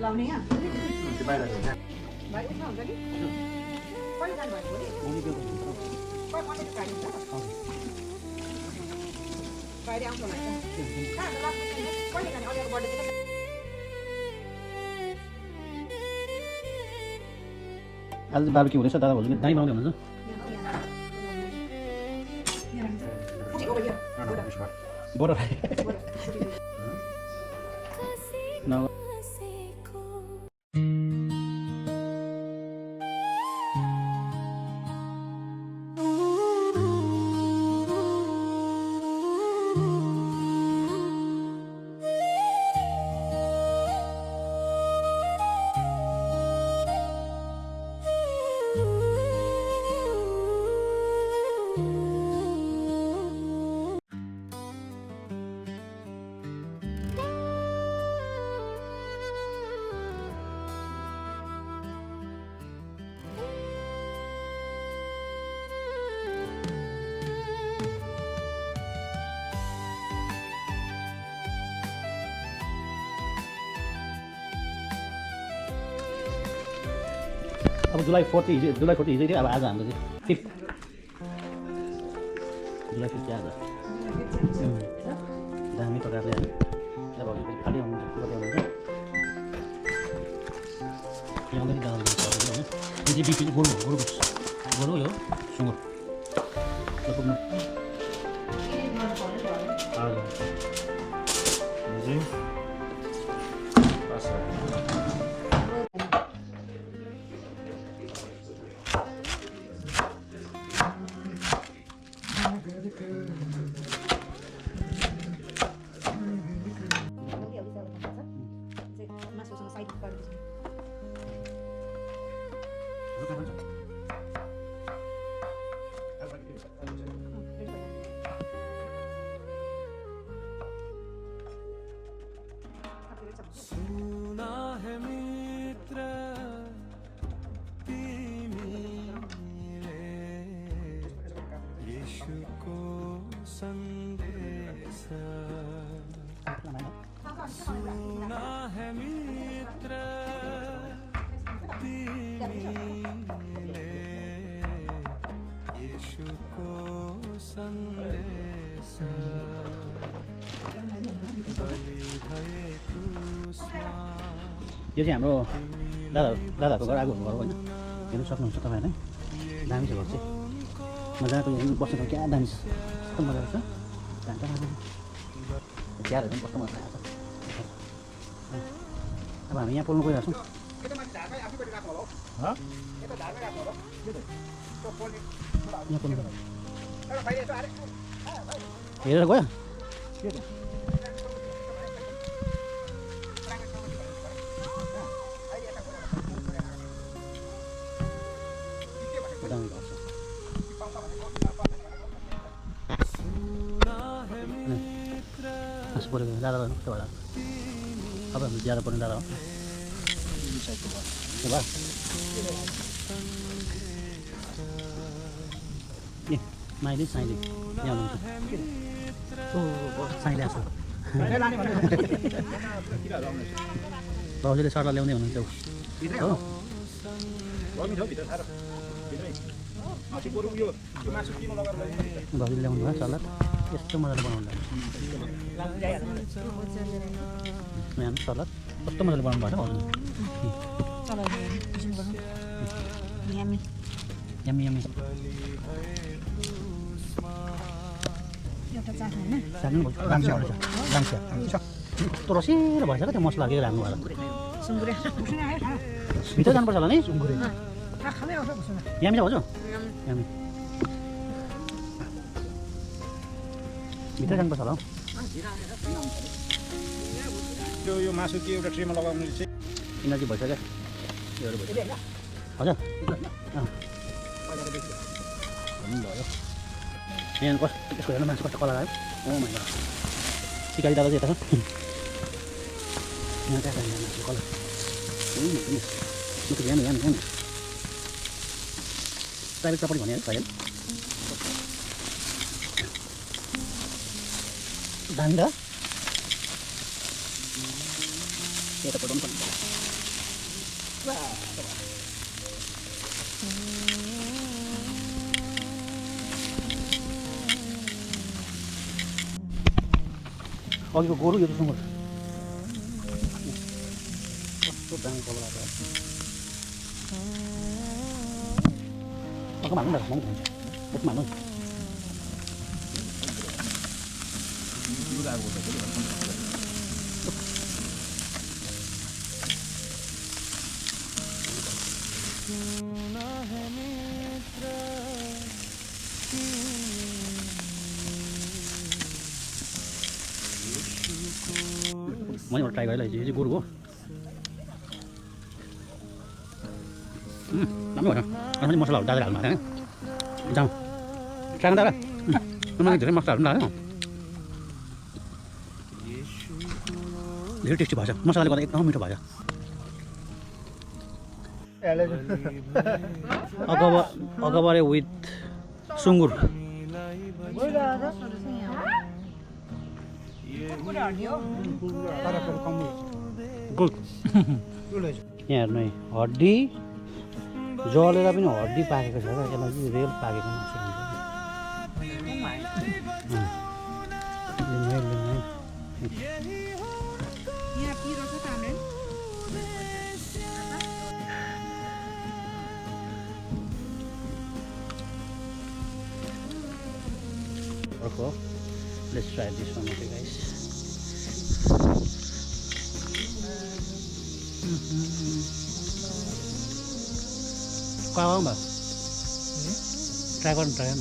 लाउने यहाँ बाहिर भाइ उठ्नु हुन्छ कि कहिले जानुभयो भोलि बाहिर आउँछ होला कहिले जाने अलिक बढेको आज बाबी हुँदैछ दादा भोलि दाइ बनाउँदै हुनुहुन्छ बडा अब जुलाई 4 हिजो थियो अब आज हाम्रो चाहिँ 5 जुलाई 5 आज दामी प्रकारले होइन अब अलिकति खाली हुनुहुन्छ कति हुनुहुन्छ ल्याउँदै दादा होइन यो चाहिँ बिपी गोरु यो सुँगुर सुना है मित्र तिमीले यीशु को संदेश सुना है मित्र तिमीले यीशु को संदेश यो चाहिँ हाम्रो दादाहरूको घर आगो घर होइन हेर्नु सक्नुहुन्छ तपाईँहरूले दामी छ घर चाहिँ मजाको बस्नु ठाउँ क्या दामी छ कस्तो मजाको छ जान्छ चियारहरू पनि कस्तो मजा आएको छ अब हामी यहाँ पोल्नु गइरहेको छौँ यहाँ पोल्नु हेरेर गयो परेको दादा कस्तो होला अब हामी ज्यादा पर्ने दादा हो ए माइली साइली यहाँ हुनुहुन्छ साइली आएको भाउजूले सर्ला ल्याउँदै हुनुहुन्छ हो भाउजूले ल्याउनु भयो सल्लाह यस्तो मजाले बनाउनु यहाँ सलाद कस्तो मजाले बनाउनु भएको यम्मी कस्तो रसिलो भएछ क्या त्यो मसला के राख्नु होला भित्र जानुपर्छ होला नि यम्मी छ भाउजू यम्मी भित्र जानुपर्छ होला हौ यो मासु के एउटा ट्रेमा लगाउनु चाहिँ इनर्जी भइसक्यो योहरू भइसक्यो हजुर भयो यहाँ कस्तो त्यसको हेर्नु मासु कस्तो कलर आयो ओ माइ गड सिकारी दादा चाहिँ यता छ यहाँ त्यहाँ मासु कलर यहाँ प्राइभेट प्रपर्टी भने है दामी त यता पठाउनु पर्छ अघिको गोरु यो त सुँगुर कस्तो दामी कलर आएको अर्को माग्नु न म हुन्छ माग्नु म एउटा ट्राई गरेर यो चाहिँ गोरु हो राम्रो भएन अनि मसलाहरू दादा हाल्नु होइन जाउँ ट्राई दादा मलाई धेरै मसलाहरू पनि लाग्यो धेरै टेस्टी भएछ मसलाले गर्दा एकदम मिठो भएछ अगबरे विथ सुँगुर यहाँ हेर्नु है हड्डी जलेर पनि हड्डी पाकेको छ क्या यसलाई चाहिँ रेल पाकेको मासु अर्को let's try this one, okay guys. Kau apa mbak? Try kan, try kan.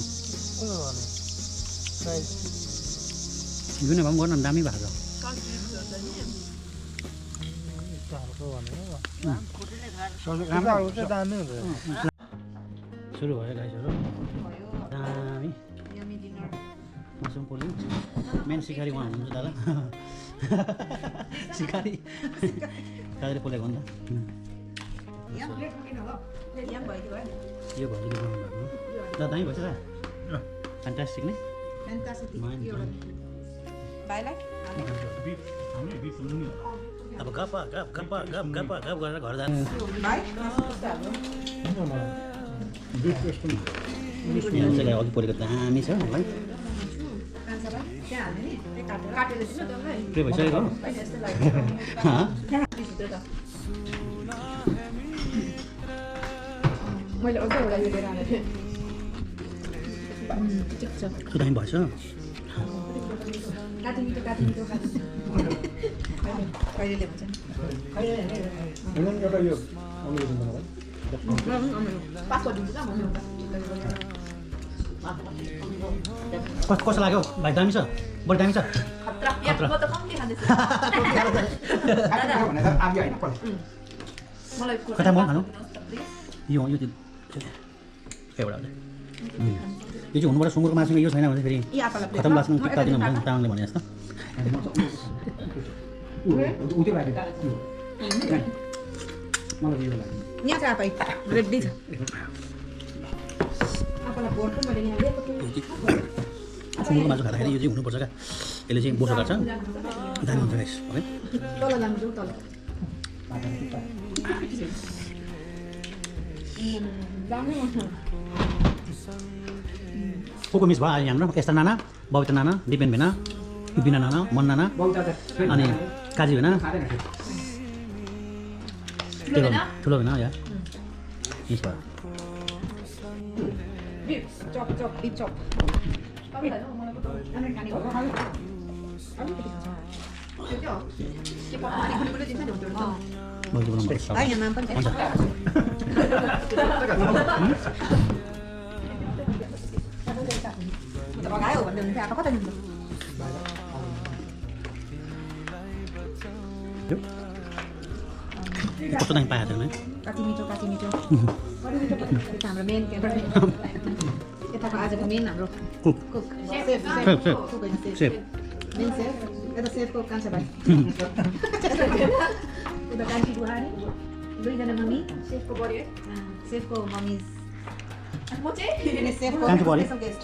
Ini bang gua nandami bahasa. Suruh ya guys, suruh. Nami. Masuk poli, main sikari wah, muncul dalam. Sikari, sikari poli gonda. Iya boleh juga. Datang ini baca lah. Fantastic nih. Fantastic. Baik. Apa gapa gara घर जाने. Baik. यहाँ चाहिँ अघि परेको दामी छ है के भइसकेको मैले अझै एउटा यो लिएर आएको थिएँ त्यो दामी भएछ कहिले भन्छ एउटा यो पासवर्ड दिन्छ कस्तो लाग्यो भाइ दामी छ बढी दामी छ कता म खानु यो एउटा यो चाहिँ हुनुपर्छ सुँगुरको मासुमा यो छैन भने फेरि खतम लाग्छ टिक्का दिन भने तामाङले भने जस्तो यहाँ छ आपाई रेडी छ आपालाई बोर्ड पनि मैले यहाँ ल्याएको थिएँ सुँगुरको मासु खाँदाखेरि यो चाहिँ हुनुपर्छ क्या यसले चाहिँ बोसो काट्छ दामी हुन्छ गाइस है तल लान्छु तल को मिस भयो हाम्रो यस्ता नाना बबिता नाना दिपेन भेना बिना नाना मन नाना अनि काजी भेना ठुलो भेना या मिस भयो चप चप बिफ चप यहाँ नाम पनि लगायो भन्दै हुन्छ आएको कता दिन्छ कस्तो दामी पाएको थियो काटी मिठो हाम्रो मेन यताको आजको मेन हाम्रो कुक सेफ मेन सेफ यता सेफको कान्छा भाइ उता कान्छी बुहारी दुईजना मम्मी सेफको बढी है सेफको मम्मी म चाहिँ कान्छो पऱ्यो। Special guest